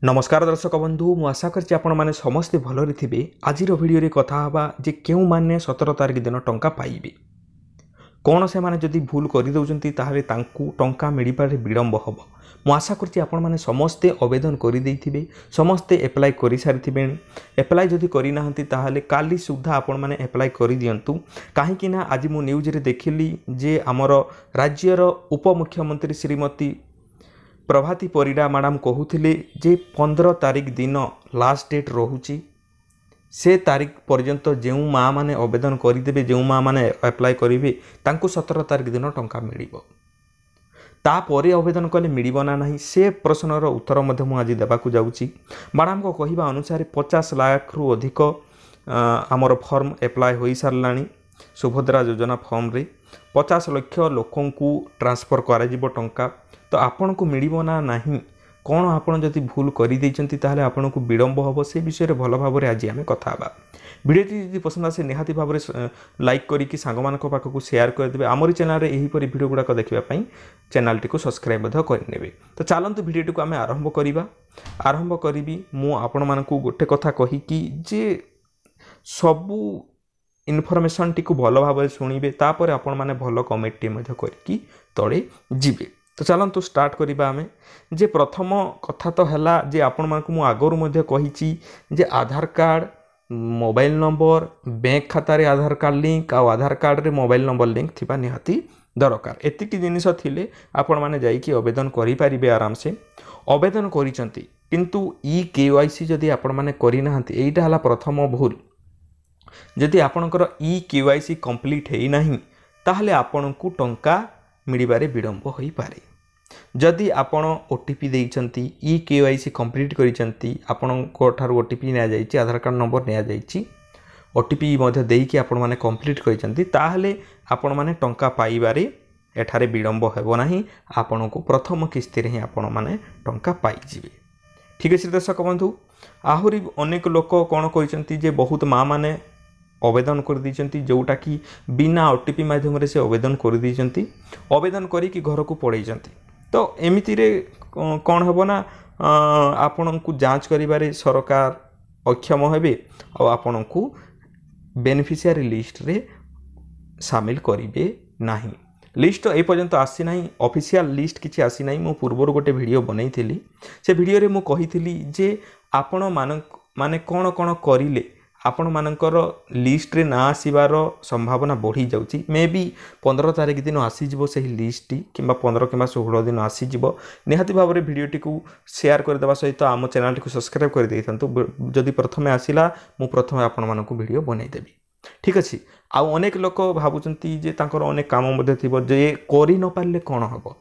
नमस्कार दर्शक बंधु मु आशा करछि आपण माने समस्ते भलरे थिबे। आजिर वीडियो रे कथा हबा जे केउ माने 17 तारिख दिन टंका पाइबे कोन से माने जदि भूल करि दउचंती ताहाले तांकू टंका मिलि पारे विलंब हबो। मु आशा करछि आपण माने समस्ते आवेदन करि देइथिबे, समस्ते अप्लाई करि सारिथिबे। अप्लाई जदि करि नाहंती ताहाले काली सुद्धा आपण माने अप्लाई करि दियंतु। काहे कि ना आज मु न्यूज रे देखिली जे हमर राज्यर उपमुख्यमंत्री श्रीमती प्रभाती परिडा मैडम कहूथिले जे 15 तारिख दिन लास्ट डेट रहुची। से तारिख पर्यंत जो माँ माने आवेदन करदेवे, जो माँ माने अप्लाई करेंगे तांको 17 तारिख दिन टंका मिलिबो। तापर आवेदन कले मिलिबो ना नहीं से प्रश्नर उत्तर मध्य मु आज देबाकू जाउची। मैडम को कहिबा अनुसार 50 लाख रु अधिक आमर फॉर्म अप्लाई होई सारलानी। सुभद्रा योजना फॉर्म रे 50 लाख लोकन को ट्रांसफर करा जिवो टंका। तो आपन को मिलिबो ना नहीं कौन आपन जदि भूल करि दैचंती ताहले आपन को विलंब हबो से विषय रे भलो भाबरे आज आमे कथा हबा। वीडियोटी जदि पसंद आसे निहाती भाबरे लाइक करी कि सांग मानक पाखकू शेयर कर देबे। हमरी चैनल रे एही परि वीडियो गुडा को देखिबा पई चैनल टी को सब्सक्राइब मध्य कर नेबे। तो चलंतु वीडियोटी को आमे आरंभ करिबा। आरंभ करिबी मु आपन मानकू गोटे कथा कहि कि जे सबु इनफॉरमेशन टी को भलो भाबरे सुनिबे, तापर आपन माने भलो कमेंट टी मध्य करकी तळे जिबे। तो चलतु स्टार्ट करिबा आमे। जे प्रथम कथा तो हैला जे आपण मानकू मु आगरु मध्ये कहिची जे आधार कार्ड, मोबाइल नंबर, बैंक खाता रे आधार कार्ड लिंक आ आधार कार्ड रे मोबाइल नंबर लिंक थिबा निहाती दरकार। एतिकी जिनिस थिले आपण माने जाई कि आवेदन करि परिबे आराम से। आवेदन करिसंती किंतु ई केवाईसी जदि आपण माने करि नाहंती एइटा हला प्रथम भूल। जदि आपणकर ई केवाईसी कंप्लीट हेई नाही ताहले आपणकू टंका मिलिबारे विलंब होई पारे। जदि आपण ओटीपी देइचंती, ई केवाईसी कंप्लीट करिसंती, आपणको ठारू ओटीपी निया जाईची, आधार कार्ड नंबर निया जाईची, ओटीपी मध्ये देइकी आपण माने कंप्लीट करिसंती ताहले आपण माने टंका पाइबारे एठारे विलंब हेबो नाही। आपणको प्रथम किस्ती रे ही आपण माने टंका पाइ जिवे। ठीक अछि दर्शक बंधु, आहुरी अनेक लोक कोन करिसंती जे बहुत मां माने आवेदन कर दीचंती जोटा कि बिना ओटीपी माध्यम से आवेदन कर दीचंती। आवेदन करी कि घर को पड़ेइचंती। तो एमिति रे कौन हेबो ना आपन को जांच करिबारे सरकार अक्षम हेबे और आपन को बेनिफिशियरी लिस्ट रे शामिल करिवे नाही। लिस्ट ए पर्यंत आसी नाही, ऑफिशियल लिस्ट किछि आसी नाही। मो पूर्वर गोटे वीडियो बनैथिली, से वीडियो रे मो कहिथिली जे आपन माने कोन कोन करिले आपण मानकर लिस्ट रे ना आसीबार संभावना बढ़ी जाउची। मे बी 15 तारिख दिन आसी जिवो सही लिस्ट टी किंबा 15 किंबा 16 दिन आसी जिवो। निहाती भाबरे वीडियो टी को शेयर कर देबा सहित आम चैनल टी को सब्सक्राइब कर देइथंतु। जदि प्रथमे आसीला मु प्रथमे आपण मानकू वीडियो बनाई देबी। ठीक अछि। आ अनेक लोक भाबुचंती जे तांकर अनेक काम मध्ये थिबो जे करि न पारले कोन हबो।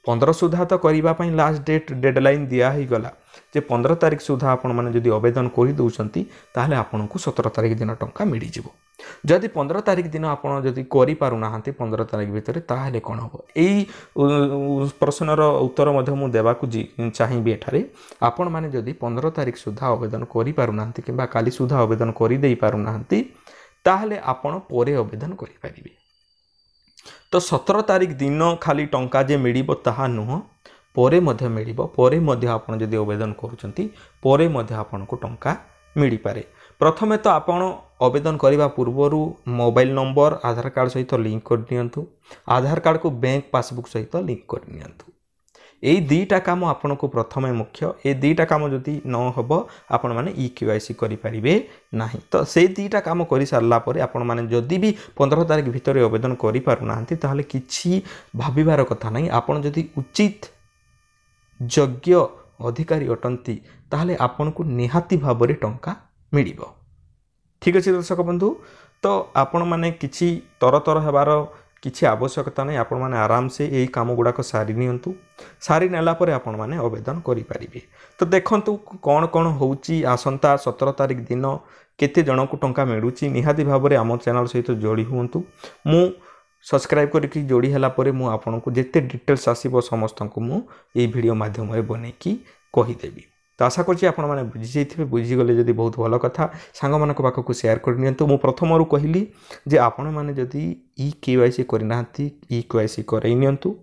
15 सुधा तो करिबा पई लास्ट डेट डेडलाइन दिया ही गला जे 15 तारिख सुधा आपण माने जदि आवेदन करि दउचंती ताहले आपनकू 17 तारिख दिन टंका मिलि जिवो। जदि 15 तारिख दिन आपण जदि करि पारु नाहंती 15 तारिख भितरे ताहले कोन हबो। एई प्रश्नर उत्तर मध्ये मु देबाकू चाहिबे एठारे। आपण माने जदि 15 तारिख सुधा आवेदन करि पारु नाहंती किबा काली सुधा आवेदन करि देई पारु नाहंती ताहले आपण परे आवेदन करि परिबे। तो 17 तारिख दिन खाली टंका जे मिलिबो ताहा नुह, परे मध्य मिलिबो। परे मध्य आपण जदि आवेदन करूचंती परे मध्य आपण को टंका मिलि पारे। प्रथमे तो आपण आवेदन करिबा पूर्वरु मोबाइल नंबर आधार कार्ड सहित लिंक कर दियंतु। आधार कार्ड को बैंक पासबुक सहित लिंक कर दियंतु। एई दीटा काम आपण को प्रथमे मुख्य। ए दीटा काम जदि न हबो आपण माने ई केवाईसी करि परिबे नाही। तो से दीटा काम करि सारला परे आपण माने जदि भी 15 तारिख भितरे आवेदन करि पारु नाहंती ताहले किछि भाबिबार कथा नाही। आपण जदि उचित योग्य अधिकारी अटंती ताहले आपण को निहाती भाबरे टंका मिलिबो। ठीक अछि दर्शक बंधु, तो आपण माने किछि तरतर हेबार किछि आवश्यकता नहीं। आपण माने आराम से एई काम गुडा को सारी नियंतु। सारी नेला परे आपण माने आवेदन करि परिबे। तो देखंतु कोन कोन होउची आसंता 17 तारिख दिन केते जण को टंका मिलुची। निहाती भाबरे आम चैनल सहित जोड़ी हुंतु। मु सब्सक्राइब करके जोड़ी हैला परे मु आपन को जेते डिटेल्स आसीबो समस्त को मु एई वीडियो माध्यम रे बनै की कहि देबी। तो आशा करछि आपण माने बुझि जाइथिबे। बुझि गले जदि बहुत भलो कथा सांग मानक पाखकू शेयर कर नियंतु। मु प्रथमरु कहिली जे आपण माने जदि ई केवाईसी करि नाहंती ई केवाईसी करै नियंतु।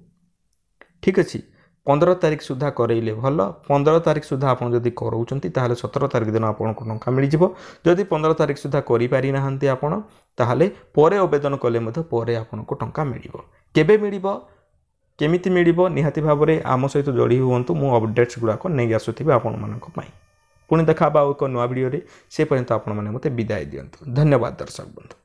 ठीक अछि। 15 तारिख सुधा करेले भल 15 तारिख सुधा आप जदि कराउछंती ताहले 17 तारिख दिन आपको टंका मिल जिवो जदि 15 तारिख सुधा करि पारि नाहंती आपण ताहले परे आवेदन कले मधे परे आपको टंका मिलिबो केबे मिलिबो केमिति मिलिबो निहाती भाबरे आम सहित जोड़ी हुवंतु मु अपडेट्स गुडा को नै आसुथिबे आपण मानक पई पुणी देखा एक नुआ वीडियो रे से पर्यंत आपण माने मते विदाय दियंतु धन्यवाद दर्शक बंधु।